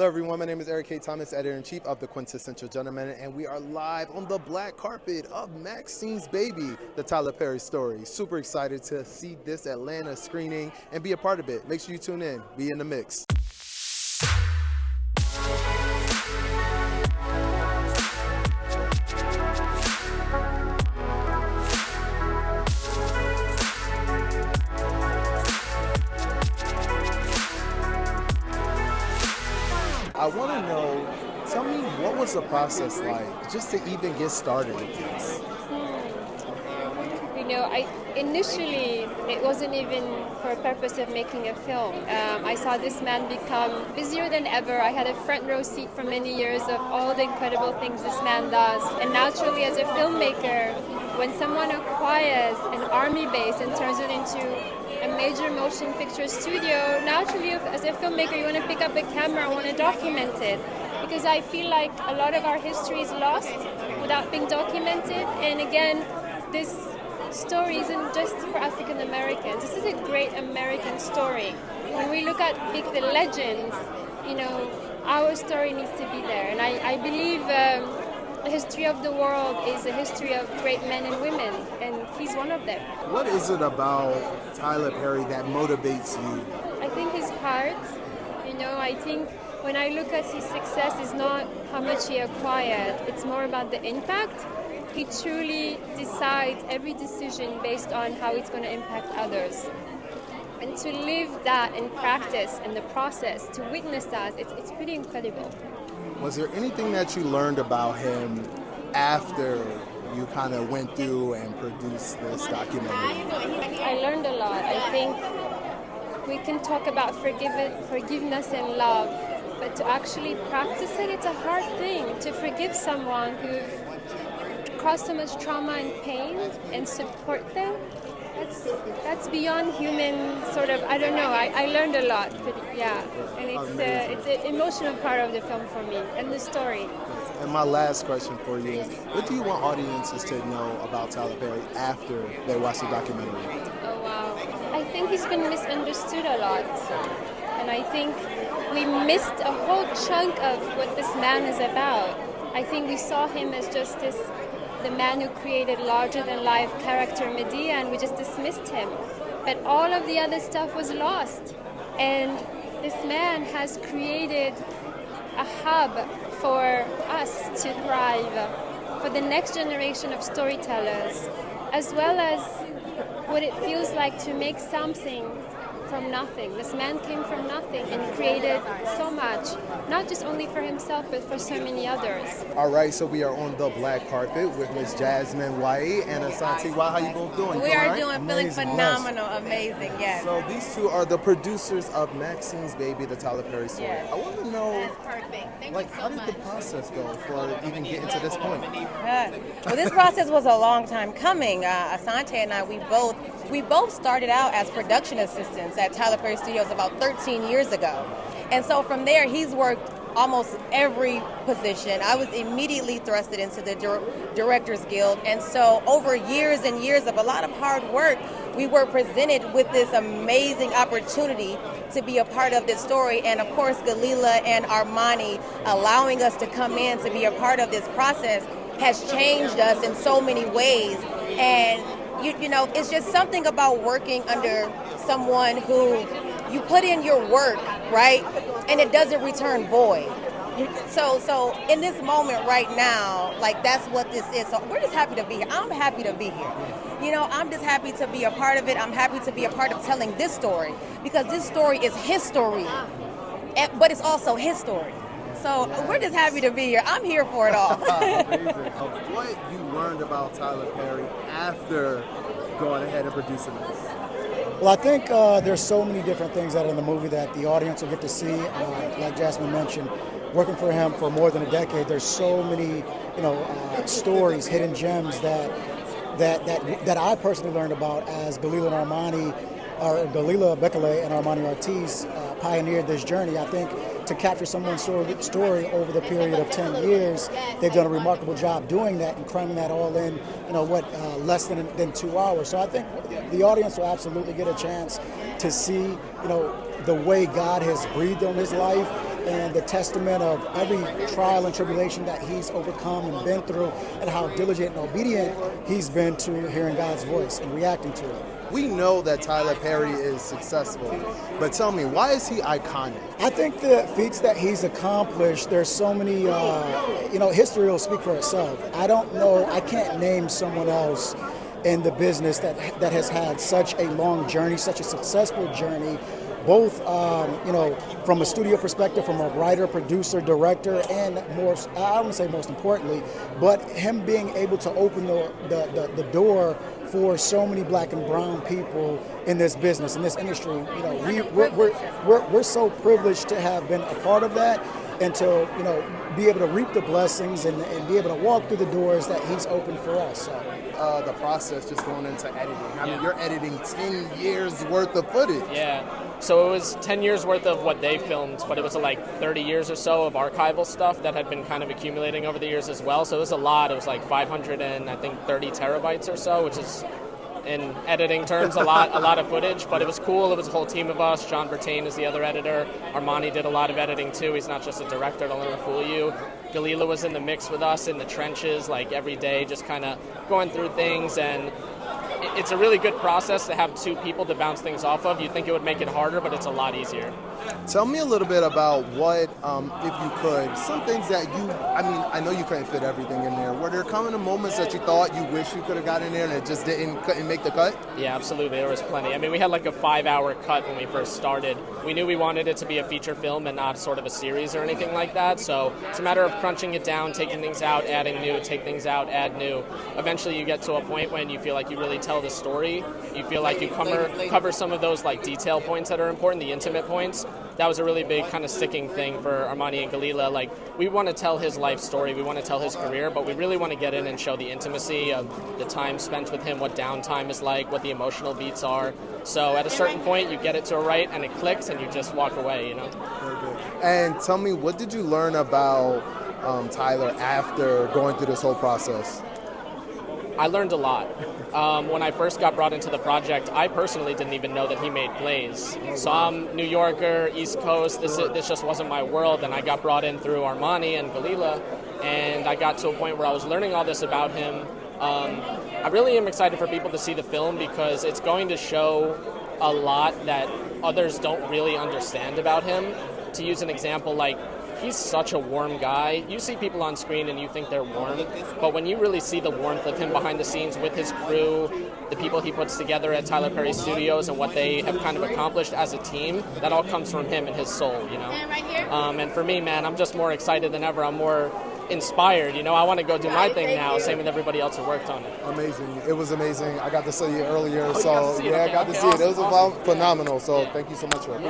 Hello everyone, my name is Erick K. Thomas, Editor-in-Chief of The Quintessential Gentleman, and we are live on the black carpet of Maxine's Baby, the Tyler Perry story. Super excited to see this Atlanta screening and be a part of it. Make sure you tune in, be in the mix. I want to know, tell me, what was the process like just to even get started with this? You know, initially it wasn't even for a purpose of making a film. I saw this man become busier than ever. I had a front row seat for many years of all the incredible things this man does. And naturally, as a filmmaker, when someone acquires an army base and turns it into a major motion picture studio, naturally as a filmmaker you want to pick up a camera and want to document it, because I feel like a lot of our history is lost without being documented. And again, this story isn't just for African Americans. This is a great American story. When we look at the legends, you know, our story needs to be there. And I believe the history of the world is a history of great men and women, and he's one of them. What is it about Tyler Perry that motivates you? I think his heart. You know, I think when I look at his success, it's not how much he acquired, it's more about the impact. He truly decides every decision based on how it's going to impact others. And to live that in practice and the process, to witness that, it's pretty incredible. Was there anything that you learned about him after you kind of went through and produced this documentary? I learned a lot. I think we can talk about forgiveness and love, but to actually practice it, it's a hard thing. To forgive someone who caused so much trauma and pain and support them, that's beyond human sort of, I don't know, I learned a lot, but yeah, and it's an emotional part of the film for me, and the story. And my last question for you is, what do you want audiences to know about Tyler Perry after they watch the documentary? Oh wow, I think he's been misunderstood a lot, and I think we missed a whole chunk of what this man is about. I think we saw him as just the man who created larger-than-life character Medea, and we just dismissed him. But all of the other stuff was lost. And this man has created a hub for us to thrive, for the next generation of storytellers, as well as what it feels like to make something from nothing. This man came from nothing and created so much, not just only for himself, but for so many others. All right, so we are on the black carpet with Miss Jasmine White and Asante. Wow, how you both doing? We are doing Amazing. phenomenal, amazing, yes. So these two are the producers of Maxine's Baby, the Tyler Perry story. Yes. I want to know, That's perfect. Thank you so how did the process go for even getting to this point? Well, this process was a long time coming. Asante and I, we both started out as production assistants at Tyler Perry Studios about 13 years ago. And so from there, he's worked almost every position. I was immediately thrusted into the Directors Guild. And so over years and years of a lot of hard work, we were presented with this amazing opportunity to be a part of this story. And of course, Gelila and Armani allowing us to come in to be a part of this process has changed us in so many ways. And you know, it's just something about working under someone who you put in your work, right, and it doesn't return void. So in this moment right now, like, that's what this is. So we're just happy to be here. I'm happy to be here. You know, I'm just happy to be a part of it. I'm happy to be a part of telling this story, because this story is his story, but it's also his story. So we're just happy to be here. I'm here for it all. Amazing. What you learned about Tyler Perry after going ahead and producing this? Well, I think there's so many different things out in the movie that the audience will get to see. Like Jasmine mentioned, working for him for more than a decade, there's so many, stories, hidden gems that I personally learned about as Gelila Bekele and Armani Ortiz pioneered this journey. I think to capture someone's story over the period of 10 years, they've done a remarkable job doing that and cramming that all in, less than 2 hours. So I think the audience will absolutely get a chance to see, the way God has breathed on his life and the testament of every trial and tribulation that he's overcome and been through, and how diligent and obedient he's been to hearing God's voice and reacting to it. We know that Tyler Perry is successful, but tell me, why is he iconic? I think the feats that he's accomplished, there's so many, history will speak for itself. I don't know, I can't name someone else in the business that has had such a long journey, such a successful journey, both, from a studio perspective, from a writer, producer, director, and more, I wouldn't say most importantly, but him being able to open the door for so many black and brown people in this business, in this industry. We're so privileged to have been a part of that, and to be able to reap the blessings and be able to walk through the doors that he's opened for us. So. The process just going into editing. I mean, you're editing 10 years worth of footage. Yeah. So it was 10 years worth of what they filmed, but it was like 30 years or so of archival stuff that had been kind of accumulating over the years as well. So it was a lot. It was like 530 terabytes or so, which is, in editing terms, a lot of footage, but it was cool. It was a whole team of us. John Bertain is the other editor. Armani did a lot of editing too. He's not just a director, don't let him fool you. Gelila was in the mix with us in the trenches, like every day, just kind of going through things, and it's a really good process to have two people to bounce things off of. You'd think it would make it harder, but it's a lot easier. Tell me a little bit about what, if you could, some things that I know you couldn't fit everything in there. Were there coming to moments that you thought you wish you could have got in there and it just couldn't make the cut? Yeah, absolutely. There was plenty. I mean, we had like a 5-hour cut when we first started. We knew we wanted it to be a feature film and not sort of a series or anything like that. So it's a matter of crunching it down, taking things out, adding new, take things out, add new. Eventually you get to a point when you feel like you really tell the story. You feel like you cover some of those like detail points that are important, the intimate points. That was a really big kind of sticking thing for Armani and Gelila. Like, we want to tell his life story, we want to tell his career, but we really want to get in and show the intimacy of the time spent with him, what downtime is like, what the emotional beats are. So at a certain point, you get it to a right and it clicks and you just walk away, Very good. And tell me, what did you learn about Tyler after going through this whole process? I learned a lot. When I first got brought into the project, I personally didn't even know that he made plays. So I'm New Yorker, East Coast, this just wasn't my world, and I got brought in through Armani and Gelila, and I got to a point where I was learning all this about him. I really am excited for people to see the film because it's going to show a lot that others don't really understand about him. To use an example, like, he's such a warm guy. You see people on screen and you think they're warm, but when you really see the warmth of him behind the scenes with his crew, the people he puts together at Tyler Perry Studios and what they have kind of accomplished as a team, that all comes from him and his soul, And for me, man, I'm just more excited than ever. I'm more inspired, I want to go do my thing now, same with everybody else who worked on it. Amazing. It was amazing. I got to see it earlier, I got to see it. It was phenomenal. So thank you so much for it.